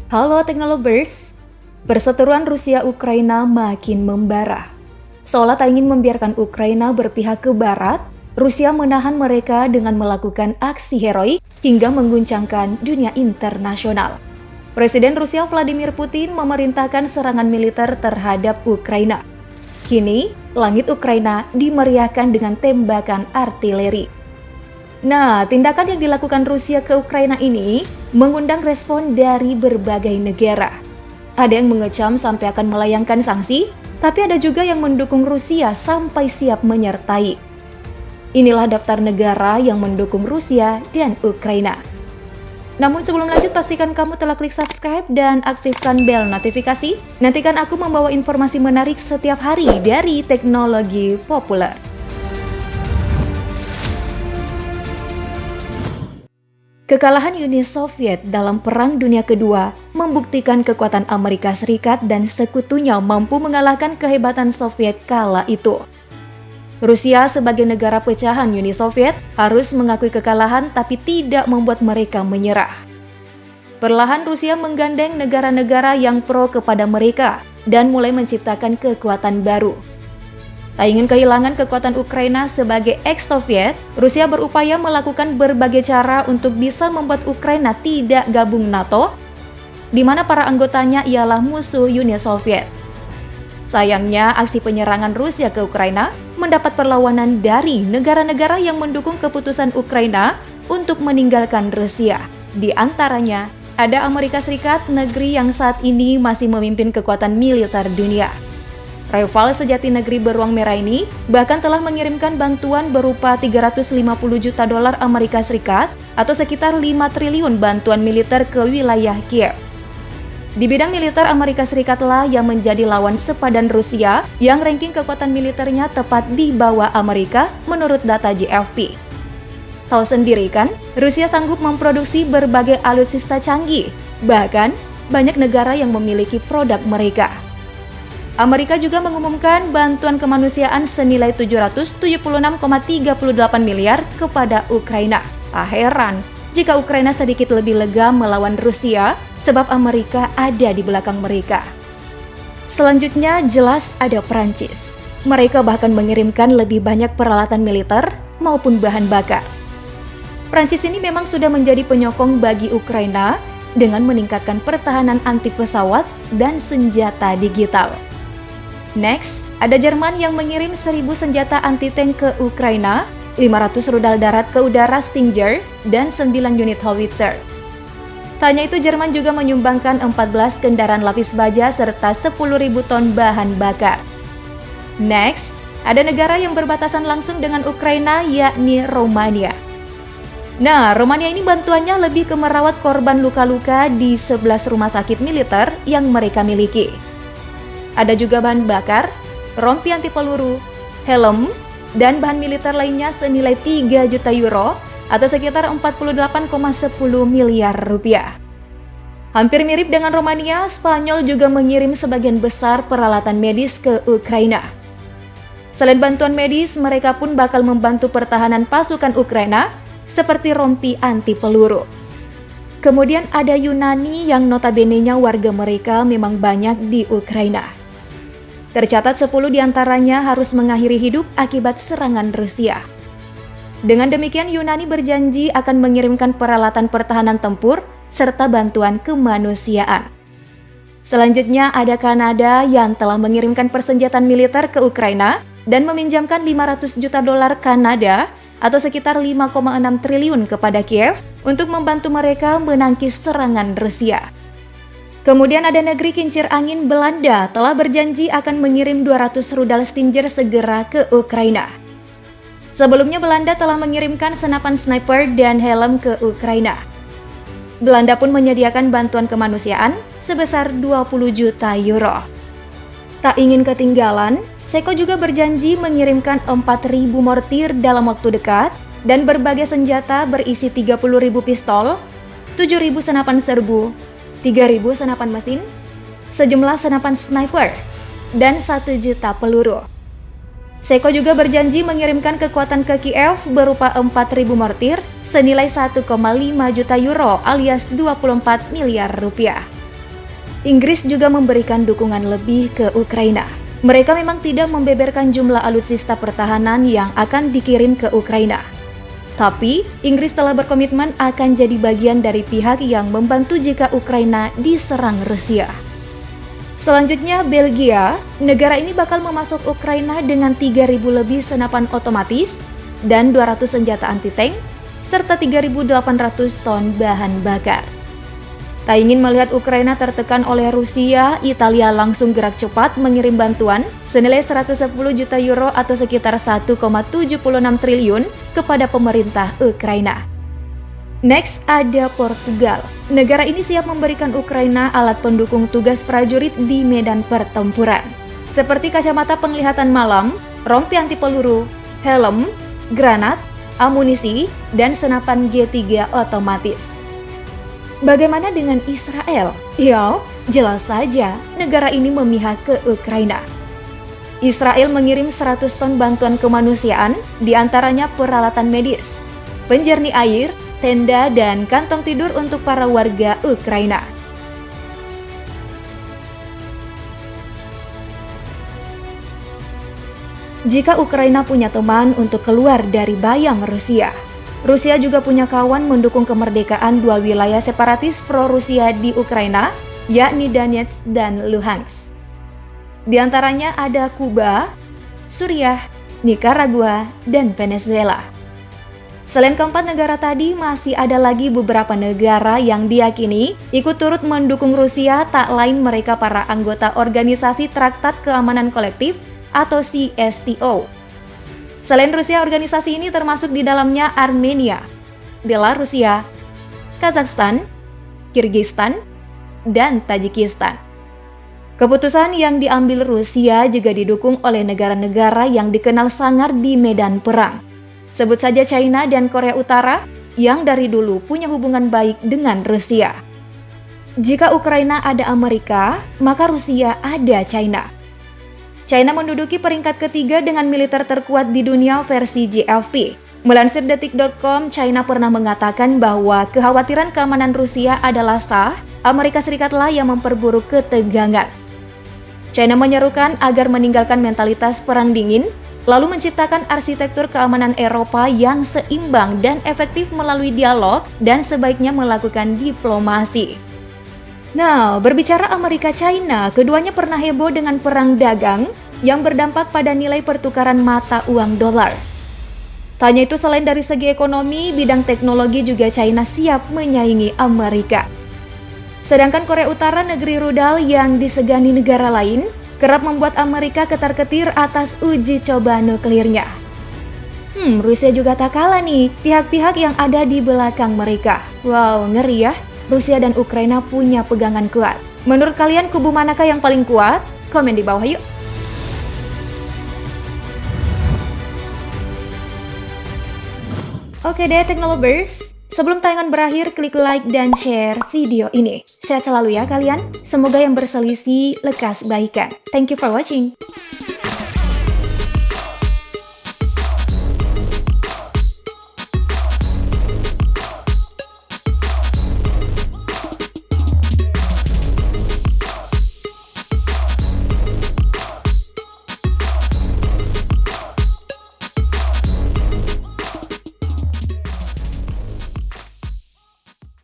Halo Teknolovers, perseteruan Rusia-Ukraina makin membara. Seolah tak ingin membiarkan Ukraina berpihak ke Barat, Rusia menahan mereka dengan melakukan aksi heroik hingga mengguncangkan dunia internasional. Presiden Rusia Vladimir Putin memerintahkan serangan militer terhadap Ukraina. Kini, langit Ukraina dimeriahkan dengan tembakan artileri. Nah, tindakan yang dilakukan Rusia ke Ukraina ini mengundang respon dari berbagai negara. Ada yang mengecam sampai akan melayangkan sanksi, tapi ada juga yang mendukung Rusia sampai siap menyertai. Inilah daftar negara yang mendukung Rusia dan Ukraina. Namun sebelum lanjut, pastikan kamu telah klik subscribe dan aktifkan bel notifikasi. Nantikan aku membawa informasi menarik setiap hari dari teknologi populer. Kekalahan Uni Soviet dalam Perang Dunia Kedua membuktikan kekuatan Amerika Serikat dan sekutunya mampu mengalahkan kehebatan Soviet kala itu. Rusia sebagai negara pecahan Uni Soviet harus mengakui kekalahan tapi tidak membuat mereka menyerah. Perlahan Rusia menggandeng negara-negara yang pro kepada mereka dan mulai menciptakan kekuatan baru. Tak ingin kehilangan kekuatan Ukraina sebagai ex-Soviet, Rusia berupaya melakukan berbagai cara untuk bisa membuat Ukraina tidak gabung NATO, di mana para anggotanya ialah musuh Uni Soviet. Sayangnya, aksi penyerangan Rusia ke Ukraina mendapat perlawanan dari negara-negara yang mendukung keputusan Ukraina untuk meninggalkan Rusia. Di antaranya, ada Amerika Serikat, negeri yang saat ini masih memimpin kekuatan militer dunia. Rival sejati negeri beruang merah ini bahkan telah mengirimkan bantuan berupa 350 juta dolar Amerika Serikat atau sekitar 5 triliun bantuan militer ke wilayah Kiev. Di bidang militer, Amerika Serikatlah yang menjadi lawan sepadan Rusia yang ranking kekuatan militernya tepat di bawah Amerika menurut data GFP. Tahu sendiri kan, Rusia sanggup memproduksi berbagai alutsista canggih, bahkan banyak negara yang memiliki produk mereka. Amerika juga mengumumkan bantuan kemanusiaan senilai 776,38 miliar kepada Ukraina. Tak heran jika Ukraina sedikit lebih lega melawan Rusia, sebab Amerika ada di belakang mereka. Selanjutnya jelas ada Prancis. Mereka bahkan mengirimkan lebih banyak peralatan militer maupun bahan bakar. Prancis ini memang sudah menjadi penyokong bagi Ukraina dengan meningkatkan pertahanan anti pesawat dan senjata digital. Next, ada Jerman yang mengirim 1.000 senjata anti-tank ke Ukraina, 500 rudal darat ke udara Stinger, dan 9 unit howitzer. Tak hanya itu, Jerman juga menyumbangkan 14 kendaraan lapis baja serta 10.000 ton bahan bakar. Next, ada negara yang berbatasan langsung dengan Ukraina, yakni Romania. Nah, Romania ini bantuannya lebih ke merawat korban luka-luka di 11 rumah sakit militer yang mereka miliki. Ada juga bahan bakar, rompi anti peluru, helm, dan bahan militer lainnya senilai 3 juta euro atau sekitar 48,10 miliar rupiah. Hampir mirip dengan Romania, Spanyol juga mengirim sebagian besar peralatan medis ke Ukraina. Selain bantuan medis, mereka pun bakal membantu pertahanan pasukan Ukraina seperti rompi anti peluru. Kemudian ada Yunani yang notabene-nya warga mereka memang banyak di Ukraina. Tercatat 10 diantaranya harus mengakhiri hidup akibat serangan Rusia. Dengan demikian, Yunani berjanji akan mengirimkan peralatan pertahanan tempur serta bantuan kemanusiaan. Selanjutnya ada Kanada yang telah mengirimkan persenjataan militer ke Ukraina dan meminjamkan 500 juta dolar Kanada atau sekitar 5,6 triliun kepada Kiev untuk membantu mereka menangkis serangan Rusia. Kemudian ada negeri kincir angin Belanda telah berjanji akan mengirim 200 rudal Stinger segera ke Ukraina. Sebelumnya Belanda telah mengirimkan senapan sniper dan helm ke Ukraina. Belanda pun menyediakan bantuan kemanusiaan sebesar 20 juta euro. Tak ingin ketinggalan, Ceko juga berjanji mengirimkan 4.000 mortir dalam waktu dekat dan berbagai senjata berisi 30.000 pistol, 7.000 senapan serbu, 3.000 senapan mesin, sejumlah senapan sniper, dan 1 juta peluru. Ceko juga berjanji mengirimkan kekuatan ke Kiev berupa 4.000 mortir senilai 1,5 juta euro alias 24 miliar rupiah. Inggris juga memberikan dukungan lebih ke Ukraina. Mereka memang tidak membeberkan jumlah alutsista pertahanan yang akan dikirim ke Ukraina. Tapi, Inggris telah berkomitmen akan jadi bagian dari pihak yang membantu jika Ukraina diserang Rusia. Selanjutnya, Belgia. Negara ini bakal memasok Ukraina dengan 3.000 lebih senapan otomatis dan 200 senjata anti-tank, serta 3.800 ton bahan bakar. Tak ingin melihat Ukraina tertekan oleh Rusia, Italia langsung gerak cepat mengirim bantuan senilai 110 juta euro atau sekitar 1,76 triliun kepada pemerintah Ukraina. Next ada Portugal. Negara ini siap memberikan Ukraina alat pendukung tugas prajurit di medan pertempuran, seperti kacamata penglihatan malam, rompi anti peluru, helm, granat, amunisi, dan senapan G3 otomatis. Bagaimana dengan Israel? Ya, jelas saja negara ini memihak ke Ukraina. Israel mengirim 100 ton bantuan kemanusiaan, diantaranya peralatan medis, penjernih air, tenda, dan kantong tidur untuk para warga Ukraina. Jika Ukraina punya teman untuk keluar dari bayang Rusia, Rusia juga punya kawan mendukung kemerdekaan dua wilayah separatis pro-Rusia di Ukraina, yakni Donetsk dan Luhansk. Di antaranya ada Kuba, Suriah, Nicaragua, dan Venezuela. Selain keempat negara tadi, masih ada lagi beberapa negara yang diyakini ikut turut mendukung Rusia, tak lain mereka para anggota Organisasi Traktat Keamanan Kolektif atau CSTO. Selain Rusia, organisasi ini termasuk di dalamnya Armenia, Belarusia, Kazakhstan, Kirgistan, dan Tajikistan. Keputusan yang diambil Rusia juga didukung oleh negara-negara yang dikenal sangar di medan perang. Sebut saja China dan Korea Utara yang dari dulu punya hubungan baik dengan Rusia. Jika Ukraina ada Amerika, maka Rusia ada China. China menduduki peringkat ketiga dengan militer terkuat di dunia versi JFP. Melansir detik.com, China pernah mengatakan bahwa kekhawatiran keamanan Rusia adalah sah, Amerika Serikatlah yang memperburuk ketegangan. China menyerukan agar meninggalkan mentalitas perang dingin, lalu menciptakan arsitektur keamanan Eropa yang seimbang dan efektif melalui dialog dan sebaiknya melakukan diplomasi. Nah, berbicara Amerika-China, keduanya pernah heboh dengan perang dagang yang berdampak pada nilai pertukaran mata uang dolar. Tak hanya itu, selain dari segi ekonomi, bidang teknologi juga China siap menyaingi Amerika. Sedangkan Korea Utara, negeri rudal yang disegani negara lain, kerap membuat Amerika ketar-ketir atas uji coba nuklirnya. Rusia juga tak kalah nih, pihak-pihak yang ada di belakang mereka. Wow, ngeri ya. Rusia dan Ukraina punya pegangan kuat. Menurut kalian kubu manakah yang paling kuat? Komen di bawah yuk. Oke deh Teknolovers, sebelum tayangan berakhir klik like dan share video ini. Sehat selalu ya kalian, semoga yang berselisih lekas baikan. Thank you for watching.